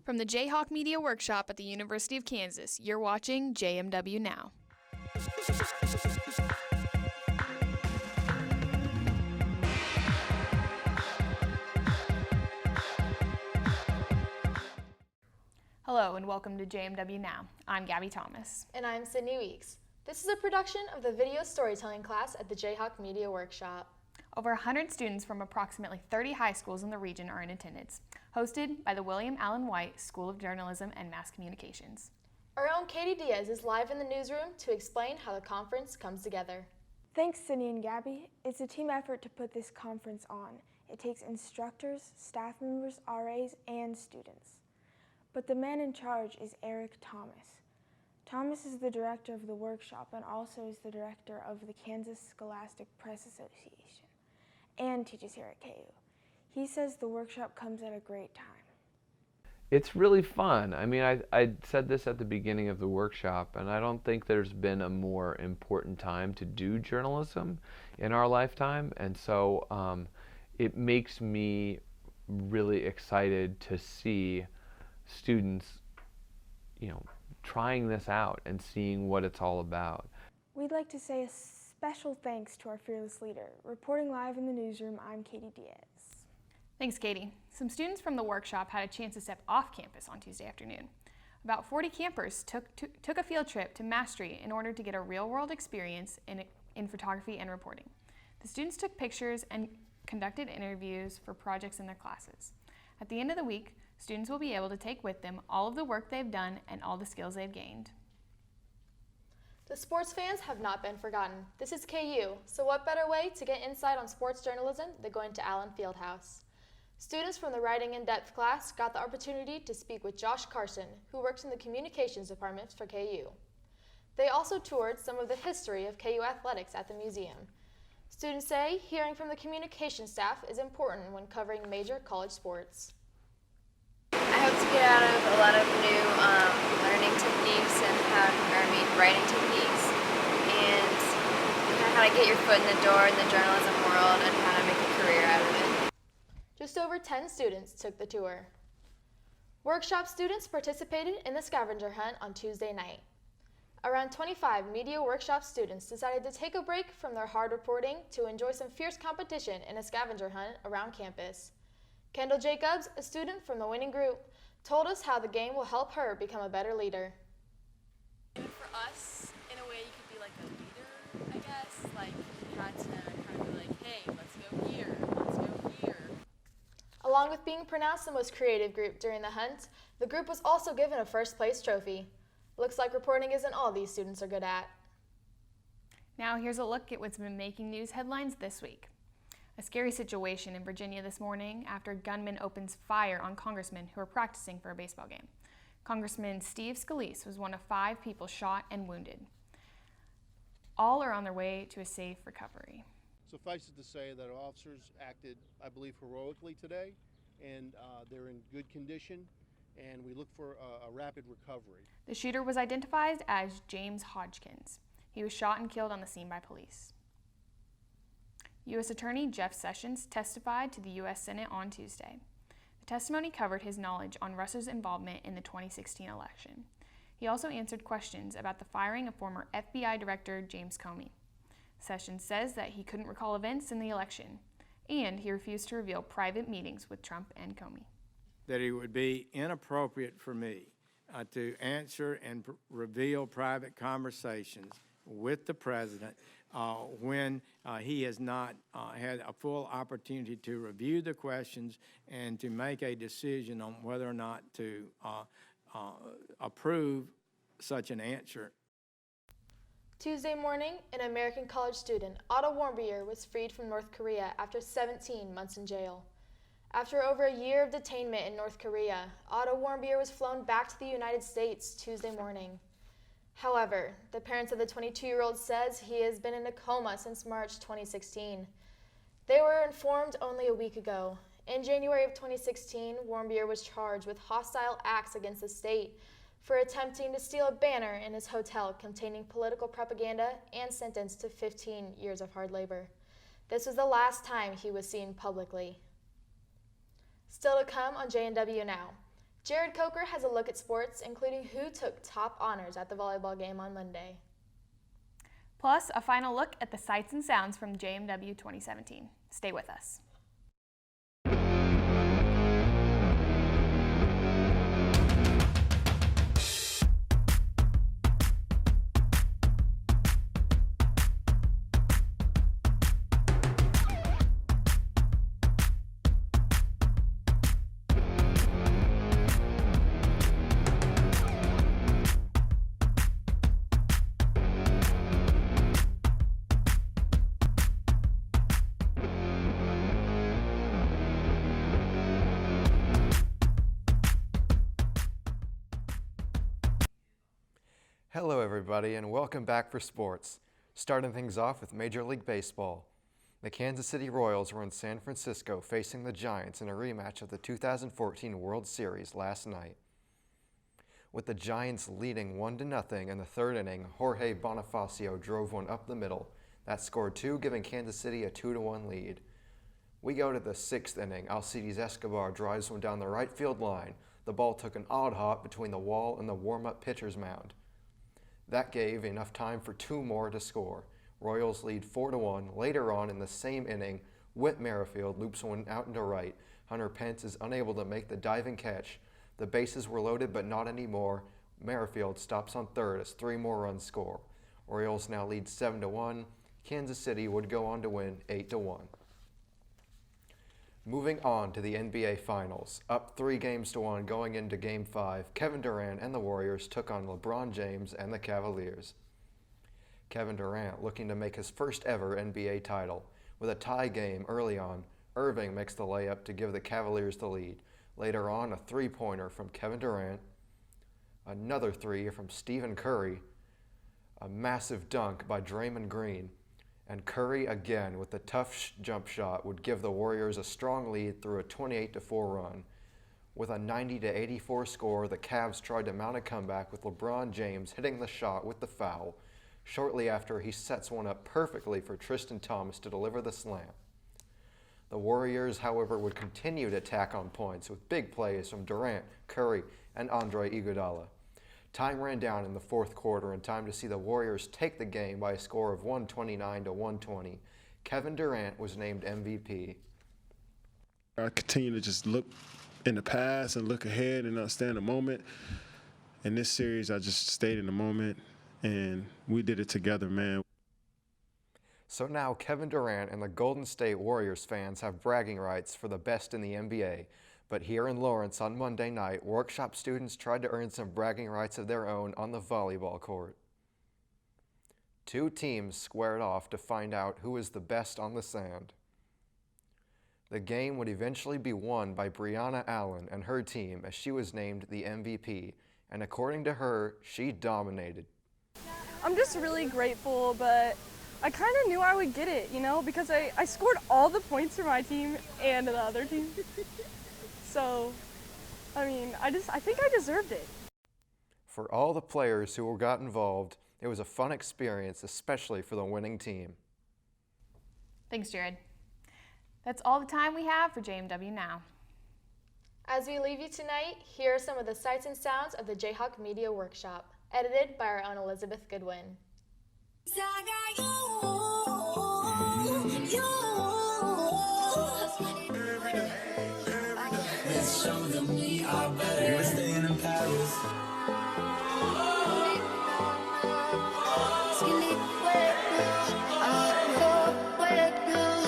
From the Jayhawk Media Workshop at the University of Kansas, you're watching JMW Now. Hello and welcome to JMW Now. I'm Gabby Thomas. And I'm Sydney Weeks. This is a production of the video storytelling class at the Jayhawk Media Workshop. Over 100 students from approximately 30 high schools in the region are in attendance, hosted by the William Allen White School of Journalism and Mass Communications. Our own Katie Diaz is live in the newsroom to explain how the conference comes together. Thanks, Sydney and Gabby. It's a team effort to put this conference on. It takes instructors, staff members, RAs, and students. But the man in charge is Eric Thomas. Thomas is the director of the workshop and also is the director of the Kansas Scholastic Press Association and teaches here at KU. He says the workshop comes at a great time. It's really fun. I mean, I said this at the beginning of the workshop, and I don't think there's been a more important time to do journalism in our lifetime, and so it makes me really excited to see students, trying this out and seeing what it's all about. We'd like to say a special thanks to our fearless leader. Reporting live in the newsroom, I'm Katie Diaz. Thanks, Katie. Some students from the workshop had a chance to step off campus on Tuesday afternoon. About 40 campers took a field trip to Mass Street in order to get a real-world experience in photography and reporting. The students took pictures and conducted interviews for projects in their classes. At the end of the week, students will be able to take with them all of the work they've done and all the skills they've gained. The sports fans have not been forgotten. This is KU, so what better way to get insight on sports journalism than going to Allen Fieldhouse? Students from the Writing in Depth class got the opportunity to speak with Josh Carson, who works in the communications department for KU. They also toured some of the history of KU athletics at the museum. Students say hearing from the communication staff is important when covering major college sports. I hope to get out of a lot of new learning techniques and writing techniques, and how to get your foot in the door in the journalism world and how to make a career out of it. Just over 10 students took the tour. Workshop students participated in the scavenger hunt on Tuesday night. Around 25 media workshop students decided to take a break from their hard reporting to enjoy some fierce competition in a scavenger hunt around campus. Kendall Jacobs, a student from the winning group, told us how the game will help her become a better leader. And for us, in a way, you could be like a leader, I guess. Like, you had to kind of be like, hey, let's go here, let's go here. Along with being pronounced the most creative group during the hunt, the group was also given a first place trophy. Looks like reporting isn't all these students are good at. Now here's a look at what's been making news headlines this week. A scary situation in Virginia this morning after a gunman opens fire on congressmen who are practicing for a baseball game. Congressman Steve Scalise was one of 5 people shot and wounded. All are on their way to a safe recovery. Suffice it to say that our officers acted, I believe, heroically today, and they're in good condition, and we look for a rapid recovery. The shooter was identified as James Hodgkins. He was shot and killed on the scene by police. U.S. Attorney Jeff Sessions testified to the U.S. Senate on Tuesday. The testimony covered his knowledge on Russia's involvement in the 2016 election. He also answered questions about the firing of former FBI Director James Comey. Sessions says that he couldn't recall events in the election, and he refused to reveal private meetings with Trump and Comey. That it would be inappropriate for me to answer and reveal private conversations with the president when he has not had a full opportunity to review the questions and to make a decision on whether or not to approve such an answer. Tuesday morning, an American college student, Otto Warmbier, was freed from North Korea after 17 months in jail. After over a year of detainment in North Korea, Otto Warmbier was flown back to the United States Tuesday morning. However, the parents of the 22-year-old says he has been in a coma since March 2016. They were informed only a week ago. In January of 2016, Warmbier was charged with hostile acts against the state for attempting to steal a banner in his hotel containing political propaganda and sentenced to 15 years of hard labor. This was the last time he was seen publicly. Still to come on JMW Now. Jared Coker has a look at sports, including who took top honors at the volleyball game on Monday. Plus, a final look at the sights and sounds from JMW 2017. Stay with us. Hello everybody and welcome back for sports. Starting things off with Major League Baseball. The Kansas City Royals were in San Francisco facing the Giants in a rematch of the 2014 World Series last night. With the Giants leading 1-0 in the third inning, Jorge Bonifacio drove one up the middle. That scored 2, giving Kansas City a 2-1 lead. We go to the 6th inning. Alcides Escobar drives one down the right field line. The ball took an odd hop between the wall and the warm-up pitcher's mound. That gave enough time for 2 more to score. Royals lead 4-1. Later on in the same inning, Whit Merrifield loops one out into right. Hunter Pence is unable to make the diving catch. The bases were loaded, but not anymore. Merrifield stops on third as 3 more runs score. Orioles now lead 7-1. Kansas City would go on to win 8-1. Moving on to the NBA Finals. Up 3-1 going into Game 5, Kevin Durant and the Warriors took on LeBron James and the Cavaliers. Kevin Durant looking to make his first ever NBA title. With a tie game early on, Irving makes the layup to give the Cavaliers the lead. Later on, a 3-pointer from Kevin Durant, another 3 from Stephen Curry, a massive dunk by Draymond Green, and Curry again with the tough jump shot would give the Warriors a strong lead through a 28-4 run. With a 90-84 score, the Cavs tried to mount a comeback with LeBron James hitting the shot with the foul. Shortly after, he sets one up perfectly for Tristan Thompson to deliver the slam. The Warriors, however, would continue to tack on points with big plays from Durant, Curry, and Andre Iguodala. Time ran down in the fourth quarter and time to see the Warriors take the game by a score of 129-120. Kevin Durant was named MVP. I continue to just look in the past and look ahead and understand the moment. In this series, I just stayed in the moment, and we did it together, man. So now Kevin Durant and the Golden State Warriors fans have bragging rights for the best in the NBA. But here in Lawrence on Monday night, workshop students tried to earn some bragging rights of their own on the volleyball court. 2 teams squared off to find out who is the best on the sand. The game would eventually be won by Brianna Allen and her team as she was named the MVP, and according to her, she dominated. I'm just really grateful, but I kind of knew I would get it, because I scored all the points for my team and the other team. So, I think I deserved it. For all the players who got involved, it was a fun experience, especially for the winning team. Thanks, Jared. That's all the time we have for JMW Now. As we leave you tonight, here are some of the sights and sounds of the Jayhawk Media Workshop, edited by our own Elizabeth Goodwin. Show them we are better. We're staying in Paris.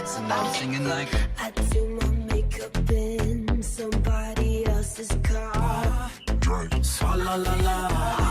So now I'm singing like I do my makeup in somebody else's car. Drink. La la la.